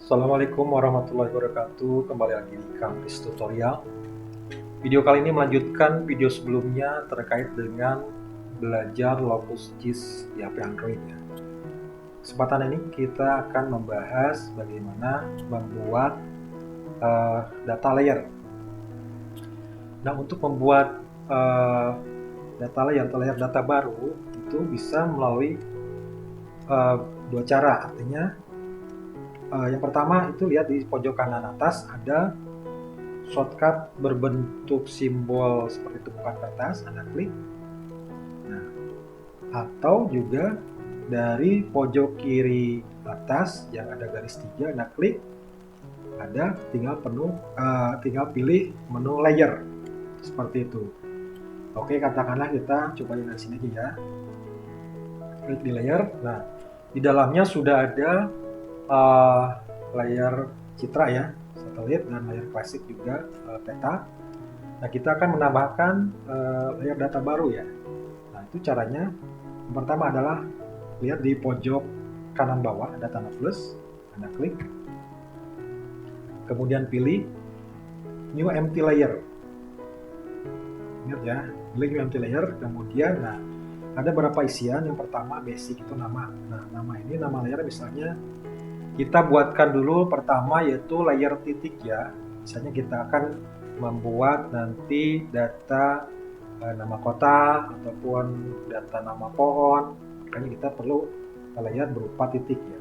Assalamualaikum warahmatullahi wabarakatuh. Kembali lagi di Kampus Tutorial. Video kali ini melanjutkan video sebelumnya terkait dengan belajar Locusgis di HP Android ya. Kesempatan ini kita akan membahas bagaimana membuat data layer. Nah, untuk membuat data layer data baru itu bisa melalui dua cara. Artinya yang pertama itu lihat di pojok kanan atas ada shortcut berbentuk simbol seperti tumpukan kertas, Anda klik. Nah, atau juga dari pojok kiri atas yang ada garis 3, Anda klik. Ada tinggal pilih menu layer seperti itu. Oke, katakanlah kita coba dari sini aja ya. Klik di layer. Nah, di dalamnya sudah ada layer citra ya, satelit, dan layer klasik juga peta. Nah, kita akan menambahkan layer data baru ya. Nah, itu caranya. Yang pertama adalah lihat di pojok kanan bawah ada tanda plus, Anda klik. Kemudian pilih New Empty Layer. Ingat ya, pilih New Empty Layer. Kemudian, nah, ada beberapa isian. Yang pertama basic itu nama. Nah, nama layer misalnya kita buatkan dulu pertama yaitu layer titik ya. Misalnya kita akan membuat nanti data nama kota ataupun data nama pohon, makanya kita perlu layer berupa titik ya.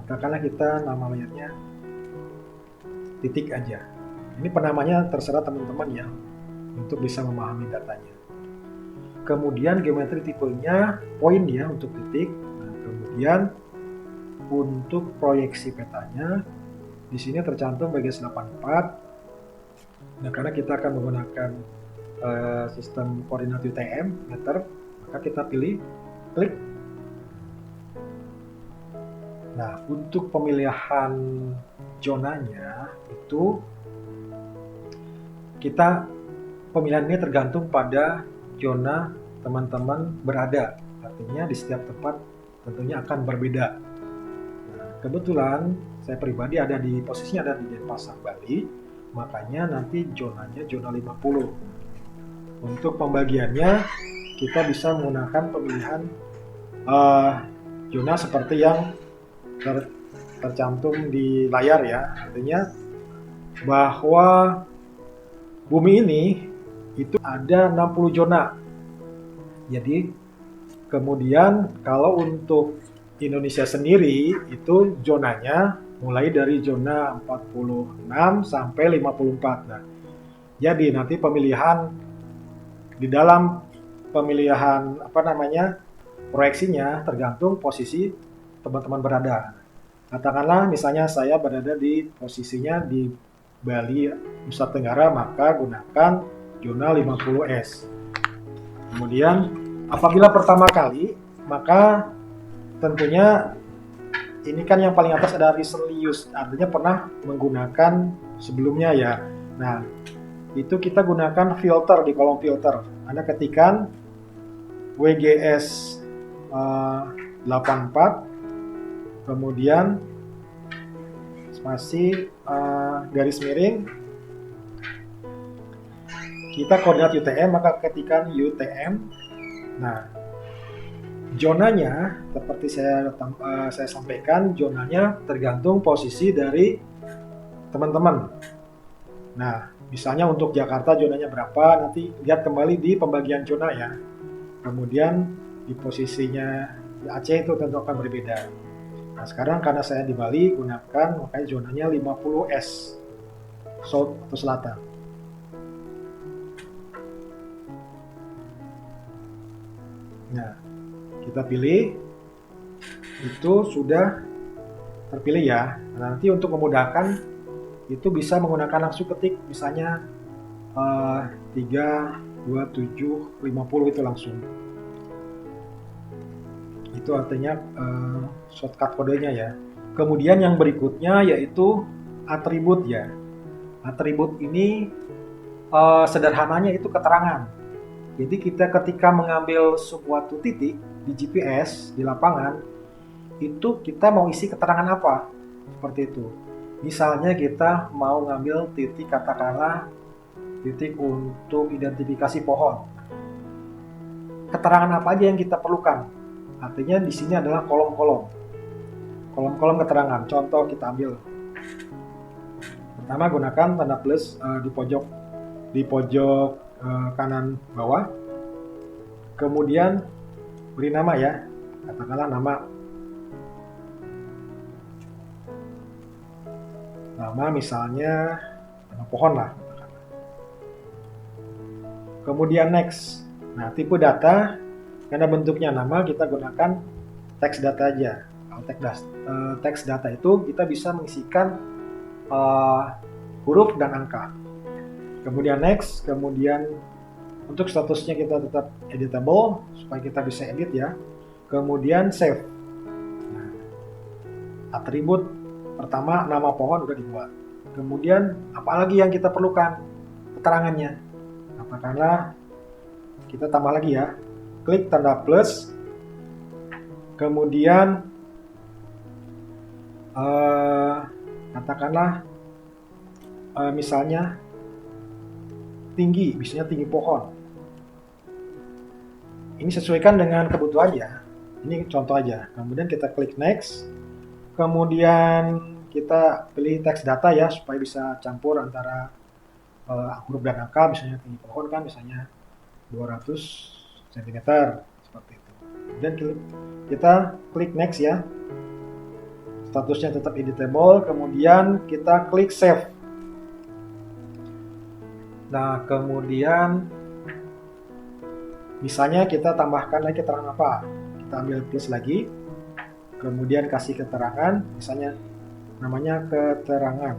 Katakanlah kita nama layernya titik aja. Ini penamanya terserah teman-teman ya untuk bisa memahami datanya. Kemudian geometri tipenya poin ya untuk titik. Nah, kemudian untuk proyeksi petanya di sini tercantum bagian 84. Nah, karena kita akan menggunakan sistem koordinat UTM meter, maka kita pilih klik. Nah, untuk pemilihan zonanya itu pemilihan ini tergantung pada zona teman-teman berada. Artinya di setiap tempat tentunya akan berbeda. Nah, kebetulan saya pribadi posisinya ada di Denpasar, Bali, makanya nanti zonanya zona 50. Untuk pembagiannya kita bisa menggunakan pemilihan zona seperti yang tercantum di layar ya. Artinya bahwa bumi ini itu ada 60 zona. Jadi kemudian kalau untuk Indonesia sendiri itu zonanya mulai dari zona 46 sampai 54. Nah, jadi nanti di dalam pemilihan proyeksinya tergantung posisi teman-teman berada. Katakanlah misalnya saya berada di posisinya di Bali, Nusa Tenggara, maka gunakan zona 50S. Kemudian apabila pertama kali, maka tentunya ini kan yang paling atas ada recently used, artinya pernah menggunakan sebelumnya ya. Nah, itu kita gunakan filter di kolom filter. Anda ketikkan WGS 84, kemudian spasi garis miring, kita koordinat UTM, maka ketikkan UTM. Nah, zonanya seperti saya sampaikan, zonanya tergantung posisi dari teman-teman. Nah, misalnya untuk Jakarta zonanya berapa, nanti lihat kembali di pembagian zona ya. Kemudian di posisinya di Aceh itu tentu akan berbeda. Nah, sekarang karena saya di Bali, gunakan makanya zonanya 50S, South atau Selatan. Nah, kita pilih, itu sudah terpilih ya. Nah, nanti untuk memudahkan itu bisa menggunakan langsung ketik, misalnya 3, 2, 7, 50 itu langsung. Itu artinya shortcut kodenya ya. Kemudian yang berikutnya yaitu atribut ya. Atribut ini sederhananya itu keterangan. Jadi kita ketika mengambil suatu titik di GPS di lapangan, itu kita mau isi keterangan apa? seperti itu. Misalnya kita mau ngambil titik, katakanlah titik untuk identifikasi pohon. Keterangan apa aja yang kita perlukan? Artinya di sini adalah kolom-kolom. Kolom-kolom keterangan. Contoh kita ambil. Pertama gunakan tanda plus di pojok kanan bawah. Kemudian beri nama ya. Katakanlah nama misalnya nama pohon lah. Kemudian next. Nah, tipe data karena bentuknya nama kita gunakan text data aja. Text data itu kita bisa mengisikan huruf dan angka. Kemudian next, kemudian untuk statusnya kita tetap editable supaya kita bisa edit ya. Kemudian save. Nah, atribut pertama nama pohon udah dibuat. Kemudian apalagi yang kita perlukan keterangannya. Katakanlah kita tambah lagi ya. Klik tanda plus. Kemudian katakanlah misalnya tinggi, misalnya tinggi pohon. Ini sesuaikan dengan kebutuhannya. Ini contoh aja. Kemudian kita klik next. Kemudian kita pilih text data ya supaya bisa campur antara huruf dan angka. Misalnya tinggi pohon kan misalnya 200 cm seperti itu. Kemudian kita klik next ya. Statusnya tetap editable. Kemudian kita klik save. Nah, kemudian misalnya kita tambahkan lagi keterangan apa? Kita ambil plus lagi. Kemudian kasih keterangan, misalnya namanya keterangan.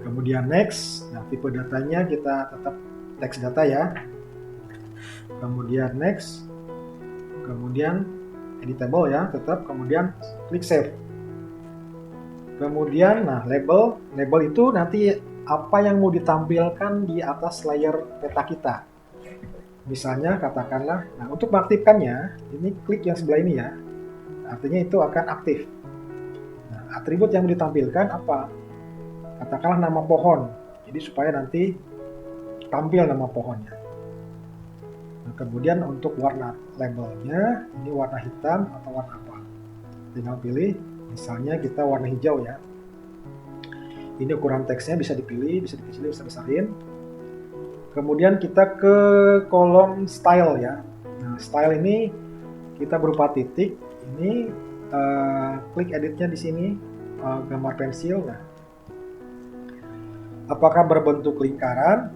Kemudian next. Nah, tipe datanya kita tetap text data ya. Kemudian next. Kemudian editable ya, tetap. Kemudian klik save. Kemudian, nah label itu nanti apa yang mau ditampilkan di atas layar peta kita. Misalnya katakanlah, nah untuk mengaktifkannya, ini klik yang sebelah ini ya. Artinya itu akan aktif. Nah, atribut yang mau ditampilkan apa? Katakanlah nama pohon. Jadi supaya nanti tampil nama pohonnya. Nah, kemudian untuk warna labelnya, ini warna hitam atau warna apa? Tinggal pilih. Misalnya kita warna hijau ya. Ini ukuran teksnya bisa dipilih, bisa dikecilin, bisa besarin. Kemudian kita ke kolom style ya. Nah, style ini kita berupa titik. Ini klik editnya di sini, gambar pensil. Nah, apakah berbentuk lingkaran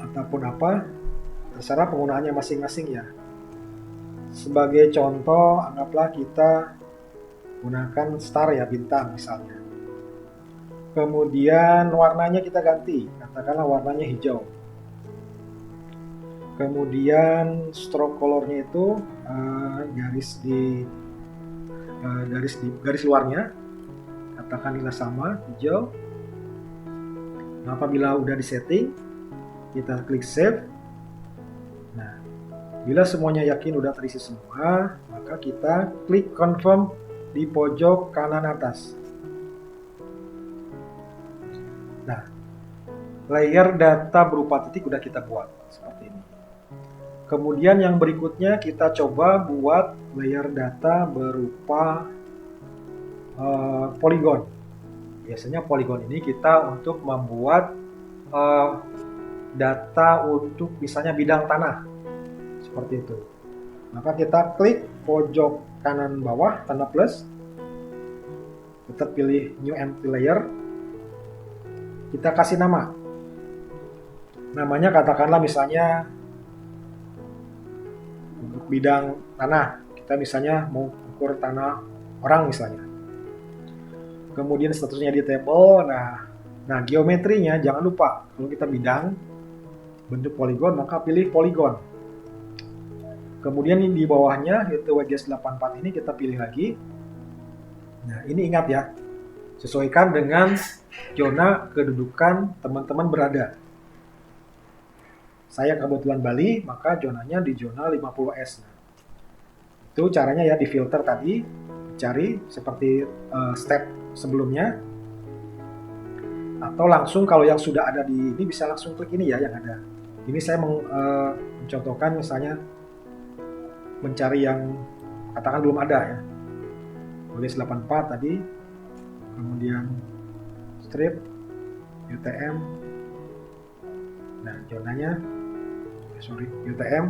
ataupun apa? Terserah penggunaannya masing-masing ya. Sebagai contoh, anggaplah kita gunakan star ya, bintang misalnya. Kemudian warnanya kita ganti, katakanlah warnanya hijau. Kemudian stroke colornya itu garis luarnya, katakanlah sama hijau. Nah, apabila udah disetting, kita klik save. Nah, bila semuanya yakin udah terisi semua, maka kita klik confirm di pojok kanan atas. Nah, layer data berupa titik udah kita buat seperti ini. Kemudian yang berikutnya kita coba buat layer data berupa poligon. Biasanya poligon ini kita untuk membuat data untuk misalnya bidang tanah. Seperti itu. Maka kita klik pojok kanan bawah tanda plus, tetap pilih new empty layer, kita kasih nama. Namanya katakanlah misalnya untuk bidang tanah, kita misalnya mau ukur tanah orang misalnya. Kemudian statusnya editable. Nah geometrinya jangan lupa, kalau kita bidang bentuk poligon maka pilih poligon. Kemudian di bawahnya itu WGS 84 ini kita pilih lagi. Nah, ini ingat ya, sesuaikan dengan zona kedudukan teman-teman berada. Saya kebetulan Bali, maka zonanya di zona 50S. Itu caranya ya, di filter tadi, cari seperti step sebelumnya, atau langsung kalau yang sudah ada di ini bisa langsung klik ini ya yang ada. Ini saya mencontohkan misalnya mencari yang katakan belum ada ya. Tulis 84 tadi, kemudian strip, UTM, nah zonanya, UTM.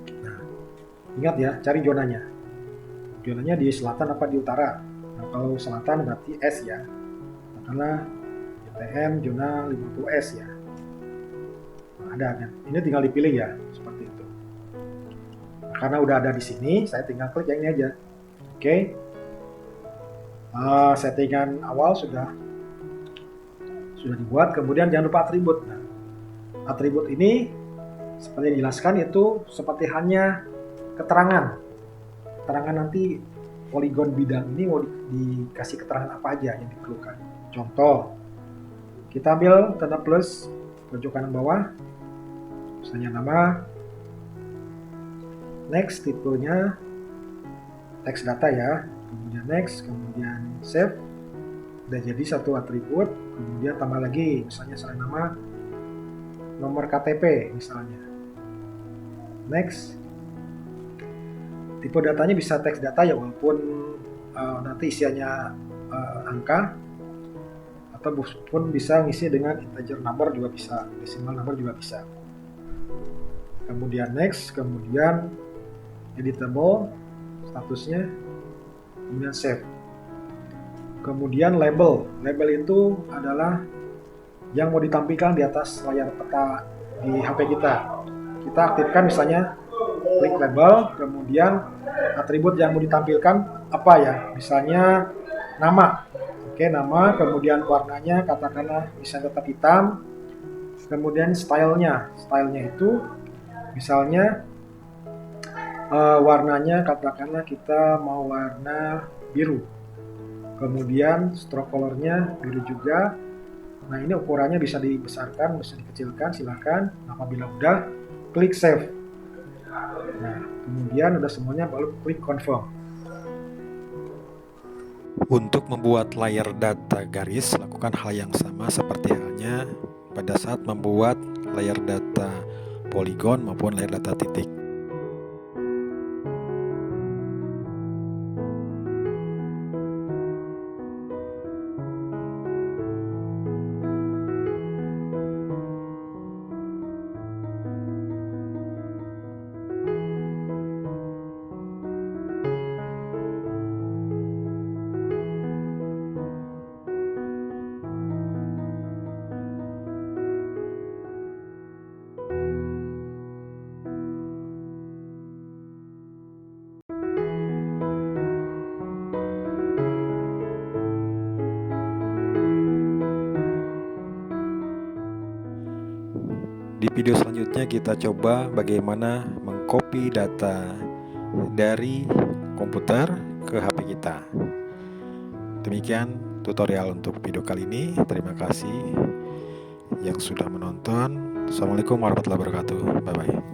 Nah, ingat ya, cari zonanya. Zonanya di selatan apa di utara? Nah, kalau selatan berarti S ya. Karena UTM zona 50S ya. Nah, ada kan? Ini tinggal dipilih ya, seperti itu. Nah, karena udah ada di sini, saya tinggal klik yang ini aja. Oke. Settingan awal sudah dibuat. Kemudian jangan lupa atribut. Nah, atribut ini seperti yang dijelaskan itu seperti hanya keterangan nanti poligon bidang ini mau dikasih keterangan apa aja yang diperlukan. Contoh, kita ambil tanda plus pojok kanan bawah, misalnya nama, next, tipenya teks data ya, kemudian next, kemudian save, udah jadi satu atribut. Kemudian tambah lagi, misalnya selain nama, nomor KTP misalnya, next. Tipe datanya bisa teks data ya, walaupun nanti isiannya angka, atau pun bisa ngisi dengan integer number juga bisa, decimal number juga bisa. Kemudian next, kemudian editable statusnya, kemudian save. Kemudian label itu adalah yang mau ditampilkan di atas layar peta di HP kita. Kita aktifkan misalnya klik label, kemudian atribut yang mau ditampilkan apa ya, misalnya nama. Oke, nama, kemudian warnanya katakanlah bisa tetap hitam, kemudian stylenya itu misalnya warnanya katakanlah kita mau warna biru, kemudian stroke colornya biru juga. Nah, ini ukurannya bisa dibesarkan, bisa dikecilkan, silakan. Apabila udah, klik save. Nah, kemudian udah semuanya, baru klik confirm. Untuk membuat layar data garis, lakukan hal yang sama seperti halnya pada saat membuat layar data poligon maupun layar data titik. Di video selanjutnya kita coba bagaimana mengcopy data dari komputer ke HP kita. Demikian tutorial untuk video kali ini. Terima kasih yang sudah menonton. Assalamualaikum warahmatullahi wabarakatuh. Bye-bye.